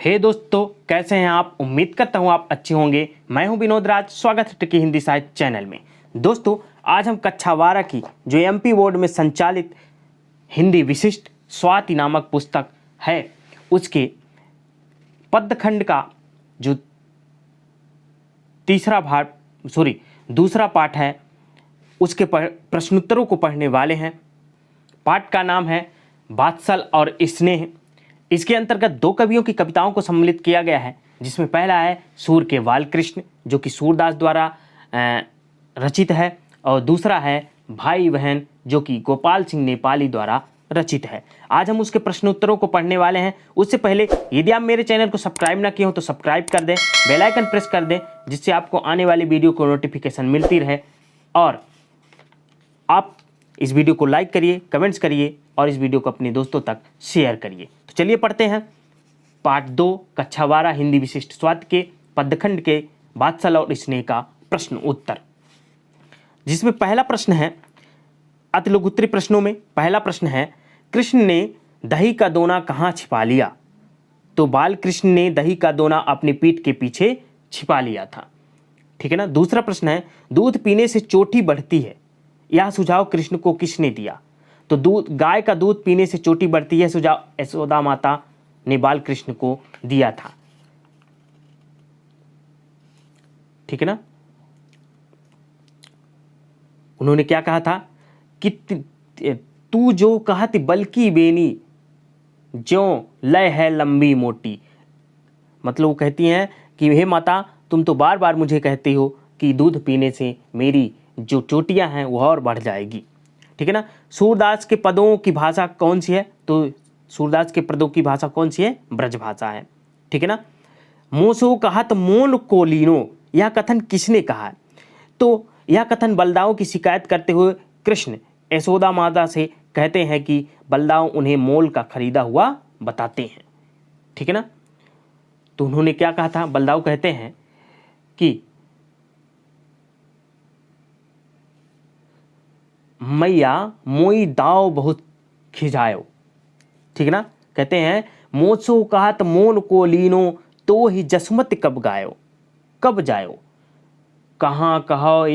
हे दोस्तों, कैसे हैं आप। उम्मीद करता हूं आप अच्छे होंगे। मैं हूं विनोद राज, स्वागत है ट्रिकी हिंदी साहित्य चैनल में। दोस्तों, आज हम कक्षा 12 की जो एमपी बोर्ड में संचालित हिंदी विशिष्ट स्वाति नामक पुस्तक है उसके पद्यखंड का जो दूसरा पाठ है उसके प्रश्नोत्तरों को पढ़ने वाले हैं। पाठ का नाम है वात्सल और स्नेह। इसके अंतर्गत दो कवियों की कविताओं को सम्मिलित किया गया है, जिसमें पहला है सूर के बालकृष्ण जो कि सूरदास द्वारा रचित है, और दूसरा है भाई बहन जो कि गोपाल सिंह नेपाली द्वारा रचित है। आज हम उसके प्रश्नोत्तरों को पढ़ने वाले हैं। उससे पहले यदि आप मेरे चैनल को सब्सक्राइब ना किए हो तो सब्सक्राइब कर दें, बेल आइकन प्रेस कर दें, जिससे आपको आने वाली वीडियो को नोटिफिकेशन मिलती रहे। और आप इस वीडियो को लाइक करिए, कमेंट्स करिए और इस वीडियो को अपने दोस्तों तक शेयर करिए। तो चलिए पढ़ते हैं पाठ 2 कक्षा 12 हिंदी विशिष्ट स्वाति के पद्यखंड के वात्सल और स्नेह का प्रश्न उत्तर, जिसमें पहला प्रश्न है अति लघुत्तरी प्रश्नों में। पहला प्रश्न है, कृष्ण ने दही का दोना कहाँ छिपा लिया? तो बाल कृष्ण ने दही का दोना अपनी पीठ के पीछे छिपा लिया था। ठीक है ना। दूसरा प्रश्न है, दूध पीने से चोटी बढ़ती है, यह सुझाव कृष्ण को किसने दिया? तो गाय का दूध पीने से चोटी बढ़ती है, सुझाव यशोदा माता ने बाल कृष्ण को दिया था। ठीक है ना। उन्होंने क्या कहा था कि तू जो कहती बल्कि बेनी जो लय है लंबी मोटी। मतलब वो कहती हैं कि हे माता, तुम तो बार बार मुझे कहती हो कि दूध पीने से मेरी जो चोटियां हैं वह और बढ़ जाएगी। ठीक है ना। सूरदास के पदों की भाषा कौन सी है? तो सूरदास के पदों की भाषा कौन सी है? ब्रज भाषा है। ठीक है ना। मोसो कहत मोल को लीनो, यह कथन किसने कहा है? तो यह कथन बलदाऊ की शिकायत करते हुए कृष्ण यशोदा माता से कहते हैं कि बलदाऊ उन्हें मोल का खरीदा हुआ बताते हैं। ठीक है ना। तो उन्होंने क्या कहा था? बलदाऊ कहते हैं कि मैया मोई दाव बहुत खिजायो। ठीक है ना। कहते हैं मोसो कहत मोन को लीनो, तो ही जसमत कब गायो, कब जायो, कहाँ कहो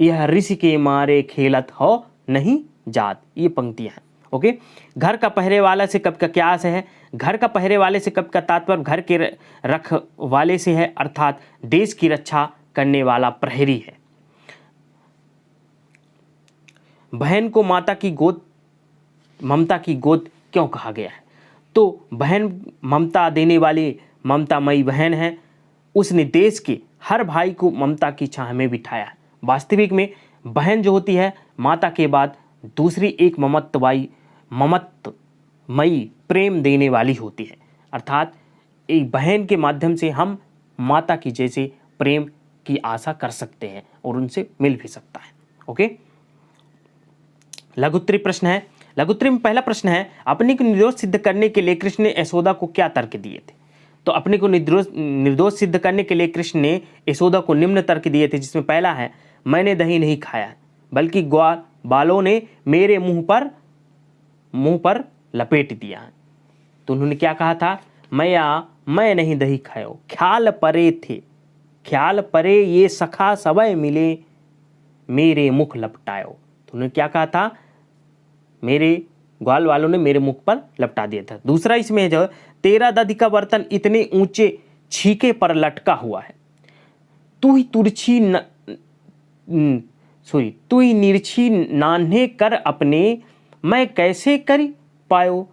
यह ऋषि के मारे खेलत हो नहीं जात। ये पंक्तियां हैं। ओके। घर का पहरे वाला से कब का क्या आशय है? घर का पहरे वाले से कब का तात्पर्य घर के रखवाले से है, अर्थात देश की रक्षा करने वाला प्रहरी है। बहन को माता की गोद, ममता की गोद क्यों कहा गया है? तो बहन ममता देने वाली ममतामयी बहन है। उसने देश के हर भाई को ममता की छाह में बिठाया है। वास्तविक में बहन जो होती है माता के बाद दूसरी एक ममत्वमयी प्रेम देने वाली होती है। अर्थात एक बहन के माध्यम से हम माता की जैसे प्रेम की आशा कर सकते हैं और उनसे मिल भी सकता है। ओके। लघुत्तरी प्रश्न है। लघुत्तरी में पहला प्रश्न है, अपने को निर्दोष सिद्ध करने के लिए कृष्ण ने यशोदा को क्या तर्क दिए थे? तो अपने को निर्दोष सिद्ध करने के लिए कृष्ण ने यशोदा को निम्न तर्क दिए थे, जिसमें पहला है, मैंने दही नहीं खाया बल्कि बालों ने मेरे मुंह पर लपेट दिया है। तो उन्होंने क्या कहा था? मैं नहीं दही खायो, ख्याल परे थे, ख्याल परे ये सखा सबय मिले, मेरे मुख लपटायो। तो उन्होंने क्या कहा था? मेरे ग्वाल वालों ने मेरे मुख पर लपटा दिया था। दूसरा इसमें जो तेरा दधि का बर्तन इतने ऊंचे छीके पर लटका हुआ है, तू ही निर्छी नान्हे कर अपने, मैं कैसे कर पायो,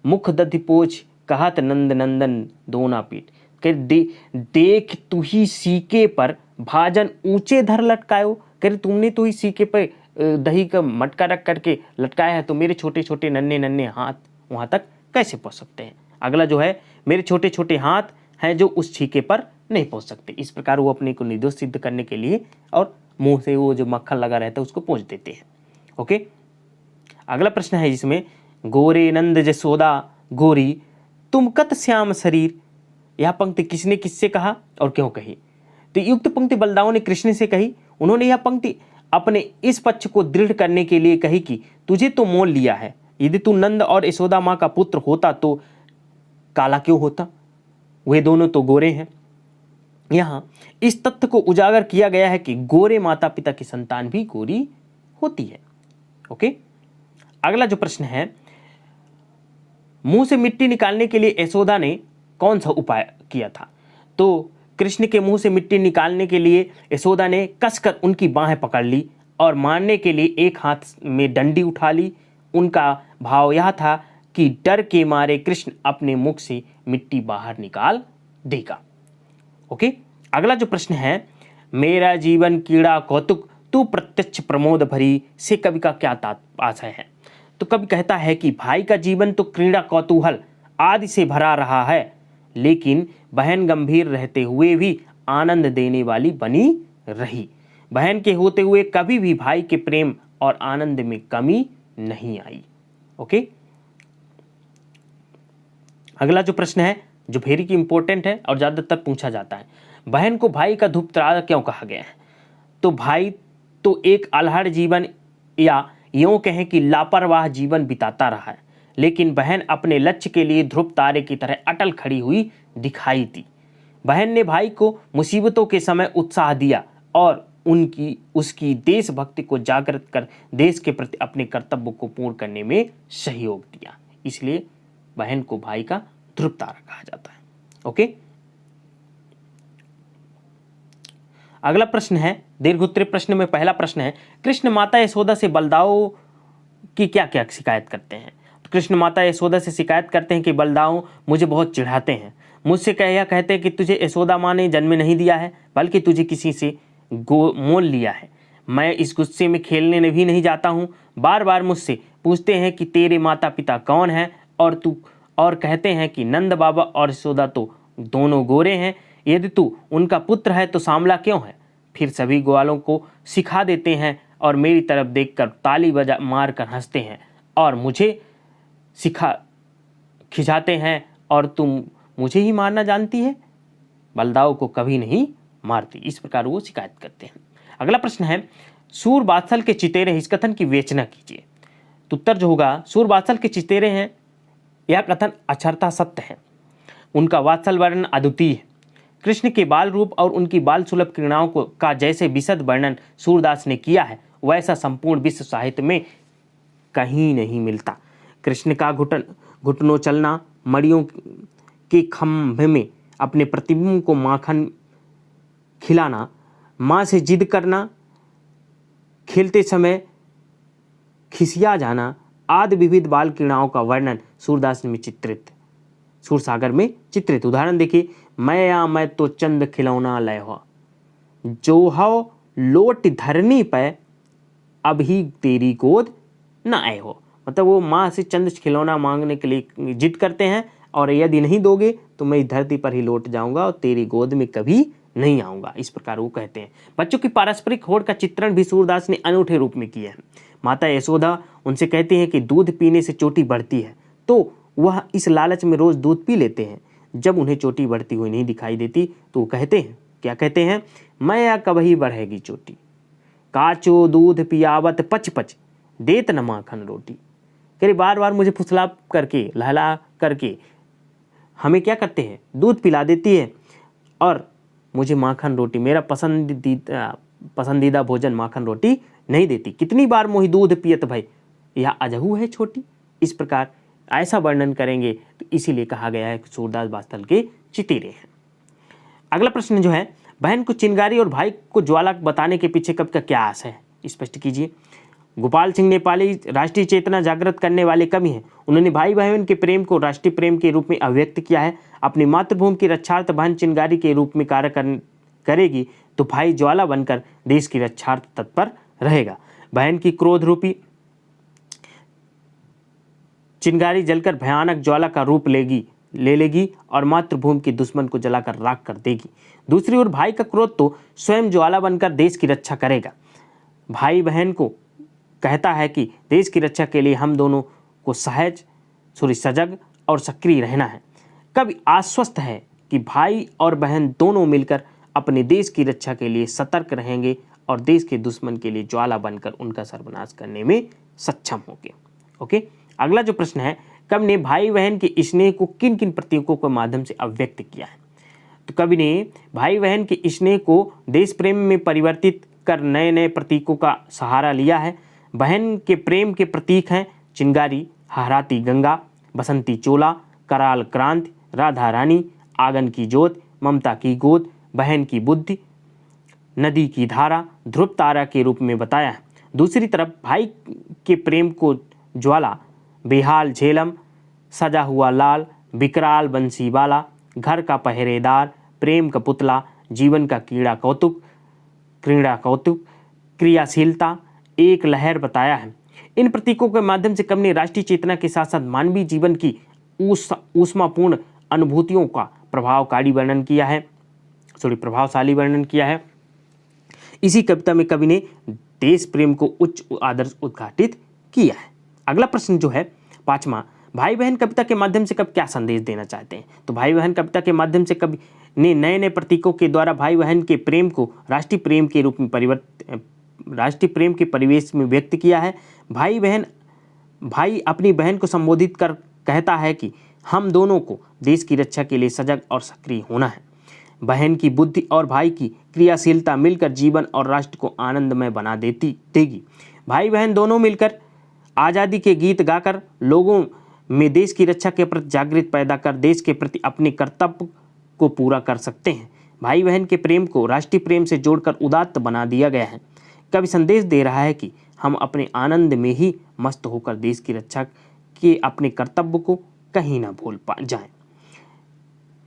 मुख दधि पोछ कहत नंद नंदन दोना पीठ। देख तू ही सीके पर भाजन ऊंचे धर लटकायो। कह तुमने तो ही सीके पर दही का मटका रख करके लटकाया है, तो मेरे छोटे छोटे नन्हे नन्हे हाथ वहां तक कैसे पहुंच सकते हैं? अगला जो है, मेरे छोटे छोटे हाथ हैं जो उस छीके पर नहीं पहुंच सकते। इस प्रकार वो अपने को निर्दोष सिद्ध करने के लिए और मुंह से वो जो मक्खन लगा रहता है उसको पोंछ देते हैं। ओके। अगला प्रश्न है जिसमें, गोरे नंद जसोदा गोरी तुम कत श्याम शरीर, यह पंक्ति किसने किससे कहा और क्यों कही? तो युक्त पंक्ति बलदाऊ ने कृष्ण से कही। उन्होंने यह पंक्ति अपने इस पक्ष को दृढ़ करने के लिए कही कि तुझे तो मोल लिया है, यदि तू नंद और यशोदा माँ का पुत्र होता तो काला क्यों होता? वे दोनों तो गोरे हैं। यहाँ इस तथ्य को उजागर किया गया है कि गोरे माता पिता की संतान भी गोरी होती है। ओके, अगला जो प्रश्न है, मुंह से मिट्टी निकालने के लिए यशोदा ने कौन सा उपाय किया था? तो कृष्ण के मुंह से मिट्टी निकालने के लिए यशोदा ने कसकर उनकी बाहें पकड़ ली और मारने के लिए एक हाथ में डंडी उठा ली। उनका भाव यह था कि डर के मारे कृष्ण अपने मुख से मिट्टी बाहर निकाल देगा। ओके, अगला जो प्रश्न है, मेरा जीवन कीड़ा कौतुक तू प्रत्यक्ष प्रमोद भरी से कवि का क्या आशय है? तो कवि कहता है कि भाई का जीवन तो क्रीड़ा कौतूहल आदि से भरा रहा है, लेकिन बहन गंभीर रहते हुए भी आनंद देने वाली बनी रही। बहन के होते हुए कभी भी भाई के प्रेम और आनंद में कमी नहीं आई। ओके, अगला जो प्रश्न है जो वेरी की इंपॉर्टेंट है और ज्यादातर पूछा जाता है, बहन को भाई का धूपतारा क्यों कहा गया है? तो भाई तो एक अलहड़ जीवन या यूं कहें कि लापरवाह जीवन बिताता रहा है, लेकिन बहन अपने लक्ष्य के लिए ध्रुव तारे की तरह अटल खड़ी हुई दिखाई दी। बहन ने भाई को मुसीबतों के समय उत्साह दिया और उसकी देशभक्ति को जागृत कर देश के प्रति अपने कर्तव्य को पूर्ण करने में सहयोग दिया। इसलिए बहन को भाई का ध्रुव तारा कहा जाता है। ओके, अगला प्रश्न है, दीर्घोत्तरीय प्रश्न में पहला प्रश्न है, कृष्ण माता यशोदा से बलदाऊ की क्या क्या शिकायत करते हैं? तो कृष्ण माता यशोदा से शिकायत करते हैं कि बलदाऊ मुझे बहुत चिढ़ाते हैं, मुझसे कहते हैं कि तुझे यशोदा माँ ने जन्म नहीं दिया है बल्कि तुझे किसी से मोल लिया है। मैं इस गुस्से में खेलने भी नहीं जाता हूँ। बार बार मुझसे पूछते हैं कि तेरे माता पिता कौन हैं और कहते हैं कि नंद बाबा और यशोदा तो दोनों गोरे हैं। यदि तू उनका पुत्र है तो सांवला क्यों है? फिर सभी ग्वालों को सिखा देते हैं और मेरी तरफ देखकर ताली बजा मार कर हंसते हैं और मुझे खिंचाते हैं और तुम मुझे ही मारना जानती है, बलदाऊ को कभी नहीं मारती। इस प्रकार वो शिकायत करते हैं। अगला प्रश्न है, सूर बात्सल के चितेरे इस कथन की विवेचना कीजिए। तो उत्तर जो होगा, सूर बात्सल के चितेरे हैं, यह कथन अक्षरतः सत्य है। उनका वात्सल वर्णन अद्वितीय है। कृष्ण के बाल रूप और उनकी बाल सुलभ क्रीड़ाओं का जैसे विशद वर्णन सूरदास ने किया है, वैसा संपूर्ण विश्व साहित्य में कहीं नहीं मिलता। कृष्ण का घुटनों चलना, मड़ियों के खंभे में अपने प्रतिबिंब को माखन खिलाना, माँ से जिद करना, खेलते समय खिसिया जाना आदि विविध बाल क्रीड़ाओं का वर्णन सूरदास में सूरसागर में चित्रित। उदाहरण देखिए, मैं तो चंद खिलौना लय हो, जो हो लोट धरनी पे अभी तेरी गोद न आए हो। मतलब वो माँ से चंद खिलौना मांगने के लिए जिद करते हैं और यदि नहीं दोगे तो मैं इस धरती पर ही लौट जाऊंगा और तेरी गोद में कभी नहीं आऊंगा। इस प्रकार वो कहते हैं। बच्चों की पारस्परिक होड़ का चित्रण भी सूरदास ने अनूठे रूप में किया है। माता यशोदा उनसे कहती हैं कि दूध पीने से चोटी बढ़ती है, तो वह इस लालच में रोज दूध पी लेते हैं। जब उन्हें चोटी बढ़ती हुई नहीं दिखाई देती तो वो कहते हैं, क्या कहते हैं, मैं या कभी बढ़ेगी चोटी, काचो दूध पियावत पच पच देत न माखन रोटी। कह बार बार मुझे फुसला करके लहला करके हमें क्या करते हैं, दूध पिला देती है और मुझे माखन रोटी, मेरा पसंदीदा भोजन माखन रोटी नहीं देती। कितनी बार मोहि दूध पियत भाई, यह अजहू है छोटी। इस प्रकार ऐसा वर्णन करेंगे तो इसीलिए कहा गया है कि सूरदास बात्सल के चितेरे हैं। अगला प्रश्न जो है, बहन को चिंगारी और भाई को ज्वाला बताने के पीछे कवि का क्या आशय है, स्पष्ट कीजिए। गोपाल सिंह नेपाली राष्ट्रीय चेतना जागृत करने वाले कवि हैं। उन्होंने भाई बहन के प्रेम को राष्ट्रीय प्रेम के रूप में अभिव्यक्त किया है। अपनी मातृभूमि की रक्षार्थ बहन चिंगारी के रूप में कार्य करेगी तो भाई ज्वाला बनकर देश की रक्षार्थ तत्पर रहेगा। बहन की क्रोध रूपी चिंगारी जलकर भयानक ज्वाला का रूप ले लेगी और मातृभूमि के दुश्मन को जलाकर राख कर देगी। दूसरी ओर भाई का क्रोध तो स्वयं ज्वाला बनकर देश की रक्षा करेगा। भाई बहन को कहता है कि देश की रक्षा के लिए हम दोनों को सजग और सक्रिय रहना है। कवि आश्वस्त है कि भाई और बहन दोनों मिलकर अपने देश की रक्षा के लिए सतर्क रहेंगे और देश के दुश्मन के लिए ज्वाला बनकर उनका सर्वनाश करने में सक्षम होंगे। ओके, अगला जो प्रश्न है, कवि ने भाई बहन के स्नेह को किन किन प्रतीकों के माध्यम से अभिव्यक्त किया है? तो कवि ने भाई बहन के स्नेह को देश प्रेम में परिवर्तित कर नए नए प्रतीकों का सहारा लिया है। बहन के प्रेम के प्रतीक हैं चिंगारी, हहराती गंगा, बसंती चोला, कराल क्रांति, राधा रानी, आंगन की ज्योत, ममता की गोद, बहन की बुद्धि, नदी की धारा, ध्रुव तारा के रूप में बताया है। दूसरी तरफ भाई के प्रेम को ज्वाला, बेहाल झेलम, सजा हुआ लाल, विकराल बंसीवाला, घर का पहरेदार, प्रेम का पुतला, जीवन का क्रीड़ा कौतुक, क्रियाशीलता, एक लहर बताया है। इन प्रतीकों के माध्यम से कवि ने राष्ट्रीय चेतना के साथ साथ मानवीय जीवन की ऊष्मापूर्ण अनुभूतियों का प्रभावशाली वर्णन किया है। इसी कविता में कवि ने देश प्रेम को उच्च आदर्श उद्घाटित किया है। अगला प्रश्न जो है 5वां, भाई बहन कविता के माध्यम से कवि क्या संदेश देना चाहते हैं? तो भाई बहन कविता के माध्यम से कवि ने नए नए प्रतीकों के द्वारा भाई बहन के प्रेम को राष्ट्रीय प्रेम के रूप में राष्ट्रीय प्रेम के परिवेश में व्यक्त किया है। भाई अपनी बहन को संबोधित कर कहता है कि हम दोनों को देश की रक्षा के लिए सजग और सक्रिय होना है। बहन की बुद्धि और भाई की क्रियाशीलता मिलकर जीवन और राष्ट्र को आनंदमय बना देगी। भाई बहन दोनों मिलकर आज़ादी के गीत गाकर लोगों में देश की रक्षा के प्रति जागृति पैदा कर देश के प्रति अपने कर्तव्य को पूरा कर सकते हैं। भाई बहन के प्रेम को राष्ट्रीय प्रेम से जोड़कर उदात्त बना दिया गया है। कवि संदेश दे रहा है कि हम अपने आनंद में ही मस्त होकर देश की रक्षा के अपने कर्तव्य को कहीं ना भूल जाएं।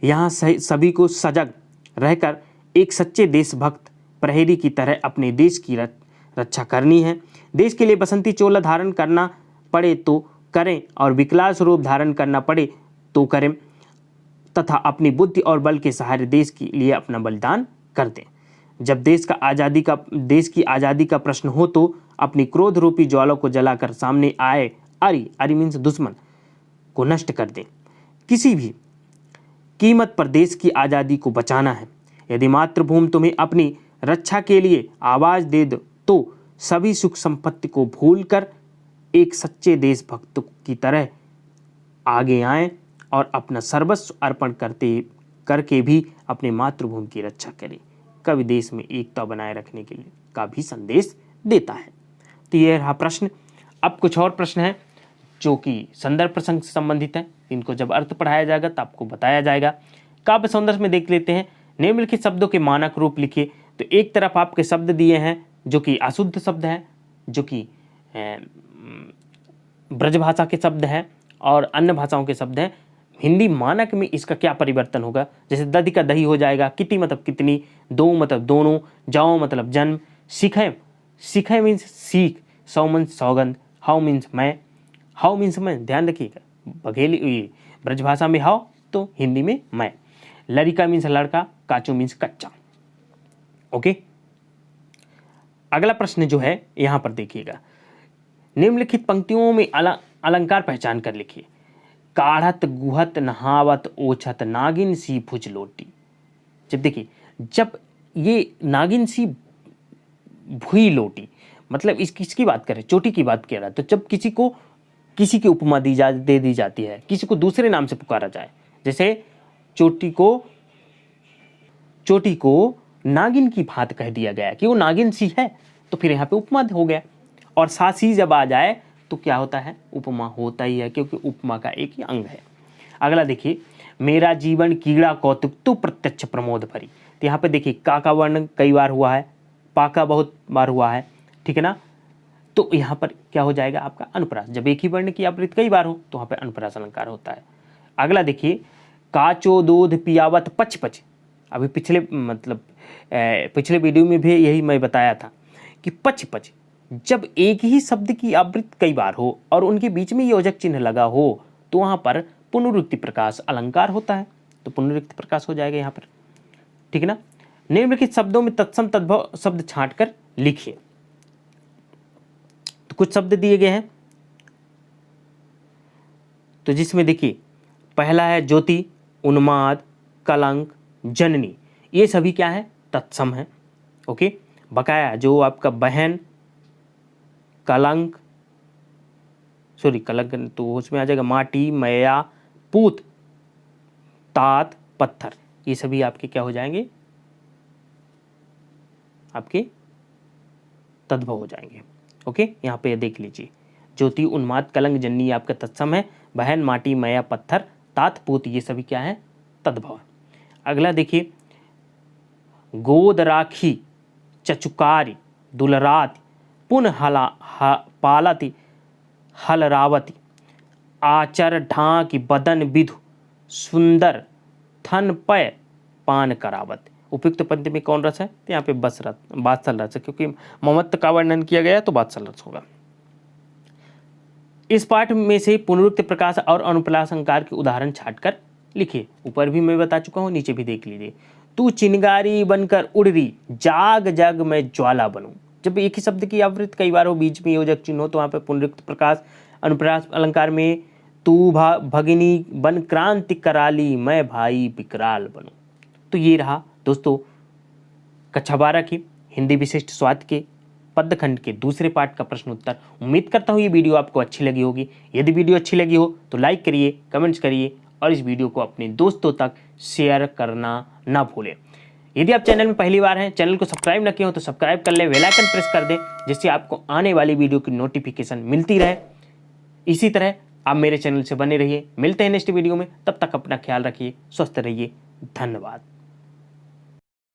यहाँ सभी को सजग रहकर एक सच्चे देशभक्त प्रहरी की तरह अपने देश की रक्षा करनी है। देश के लिए बसंती चोला धारण करना पड़े तो करें और विकराल स्वरूप धारण करना पड़े तो करें, तथा अपनी बुद्धि और बल के सहारे देश के लिए अपना बलिदान कर दें। जब देश की आज़ादी का प्रश्न हो तो अपनी क्रोध रूपी ज्वाला को जलाकर सामने आए अरि मीन्स दुश्मन को नष्ट कर दें। किसी भी कीमत पर देश की आज़ादी को बचाना है। यदि मातृभूमि तुम्हें अपनी रक्षा के लिए आवाज़ दे दो तो सभी सुख संपत्ति को भूलकर एक सच्चे देशभक्त की तरह आगे आएं और अपना सर्वस्व अर्पण करके भी अपने मातृभूमि की रक्षा करें। कवि देश में एकता बनाए रखने के लिए का भी संदेश देता है। तो यह रहा प्रश्न। अब कुछ और प्रश्न हैं जो कि संदर्भ प्रसंग से संबंधित है। इनको जब अर्थ पढ़ाया जाएगा तो आपको बताया जाएगा। काव्य सौंदर्य में देख लेते हैं। निम्नलिखित शब्दों के मानक रूप लिखिए। तो एक तरफ आपके शब्द दिए हैं जो कि अशुद्ध शब्द हैं, जो कि ब्रज भाषा के शब्द हैं और अन्य भाषाओं के शब्द हैं। हिंदी मानक में इसका क्या परिवर्तन होगा? जैसे दधि का दही हो जाएगा, किति मतलब कितनी, दो मतलब दोनों, जाओ मतलब जन्म, सीखे मीन्स सीख, सौ मीन्स सौगंध, हाउ मीन्स मैं, ध्यान रखिएगा। बघेली ब्रजभाषा में हाउ तो हिंदी में मैं। लड़का मीन्स लड़का, काचू मीन्स कच्चा। ओके, अगला प्रश्न जो है यहां पर देखिएगा। निम्नलिखित पंक्तियों में अलंकार पहचान कर लिखिए। काढ़त गुहत नहावत ओछत नागिन सी भुज लोटी। जब देखिए, जब ये नागिन सी भुई लोटी मतलब किसकी बात करें? चोटी की बात कर रहा है। तो जब किसी की उपमा दे दी जाती है, किसी को दूसरे नाम से पुकारा जाए, जैसे चोटी को नागिन की भांत कह दिया गया कि वो नागिन सी है, तो फिर यहाँ पे उपमा हो गया। और सासी जब आ जाए तो क्या होता है? उपमा होता ही है, क्योंकि उपमा का एक ही अंग है। अगला देखिए, मेरा जीवन कीड़ा कौतुक तो प्रत्यक्ष प्रमोद भरी। तो यहाँ पे देखिए का वर्ण कई बार हुआ है, पा का बहुत बार हुआ है, ठीक है ना। तो यहाँ पर क्या हो जाएगा आपका? अनुप्रास। जब एक ही वर्ण की आवृत्ति कई बार हो तो वहाँ पे अनुप्रास अलंकार होता है। अगला देखिए, काचो दूध पियावत पच पच। अभी पिछले वीडियो में भी यही मैं बताया था कि पच पच जब एक ही शब्द की आवृत्ति कई बार हो और उनके बीच में योजक चिन्ह लगा हो तो वहाँ पर पुनरुक्ति प्रकाश अलंकार होता है। तो पुनरुक्ति प्रकाश हो जाएगा यहाँ पर, ठीक है ना। निम्नलिखित शब्दों में तत्सम तद्भव शब्द छांट कर लिखिए। तो कुछ शब्द दिए गए हैं, तो जिसमें देखिए पहला है ज्योति, उन्माद, कलंक, जननी। ये सभी क्या है? तत्सम है। ओके, बकाया जो आपका बहन, कलंक, सॉरी कलंक तो उसमें आ जाएगा माटी, मैया, पूत, तात, पत्थर, ये सभी आपके क्या हो जाएंगे, आपके तद्भव हो जाएंगे। ओके, यहाँ पे देख लीजिए, ज्योति, उन्माद, कलंक, जन्नी आपका तत्सम है, बहन, माटी, मैया, पत्थर, तात, पूत ये सभी क्या है, तद्भव। अगला देखिए, गोदराखी, चचुकारी, दुलराति, पुनः पालती, हलरावती, आचर ढांकी, बदन विधु, सुंदर, थन पय, पान करावत। उपयुक्त पंक्ति में कौन रस है, तो यहाँ पे बस रस, बात्सल रस है, क्योंकि ममत्व का वर्णन किया गया है तो बात्सल रस होगा। इस पाठ में से पुनरुक्त प्रकाश और अनुप्रास अलंकार के उदाहरण छांटकर लिखिए। ऊपर भी मैं बता चुका हूँ, नीचे भी देख लीजिए। तू चिनगारी बनकर उड़ रही, जाग जग में ज्वाला बनूं। जब एक ही शब्द की आवृत्ति कई बार हो, बीच में योजक चिन्ह हो, तो वहाँ पे पुनरुक्त प्रकाश अनुप्रास अलंकार में तू भगिनी बन क्रांति कराली, मैं भाई विकराल बनूं। तो ये रहा दोस्तों कक्षा 12 की हिंदी विशिष्ट स्वाद के पद्यखंड के दूसरे पाठ का प्रश्न उत्तर। उम्मीद करता हूँ ये वीडियो आपको अच्छी लगी होगी। यदि वीडियो अच्छी लगी हो तो लाइक करिए, कमेंट्स करिए और इस वीडियो को अपने दोस्तों तक शेयर करना ना भूलें। यदि आप चैनल में पहली बार हैं, चैनल को सब्सक्राइब न किए हो तो सब्सक्राइब कर लें, बेल आइकन प्रेस कर दें, जिससे आपको आने वाली वीडियो की नोटिफिकेशन मिलती रहे। इसी तरह आप मेरे चैनल से बने रहिए। मिलते हैं नेक्स्ट वीडियो में, तब तक अपना ख्याल रखिए, स्वस्थ रहिए, धन्यवाद।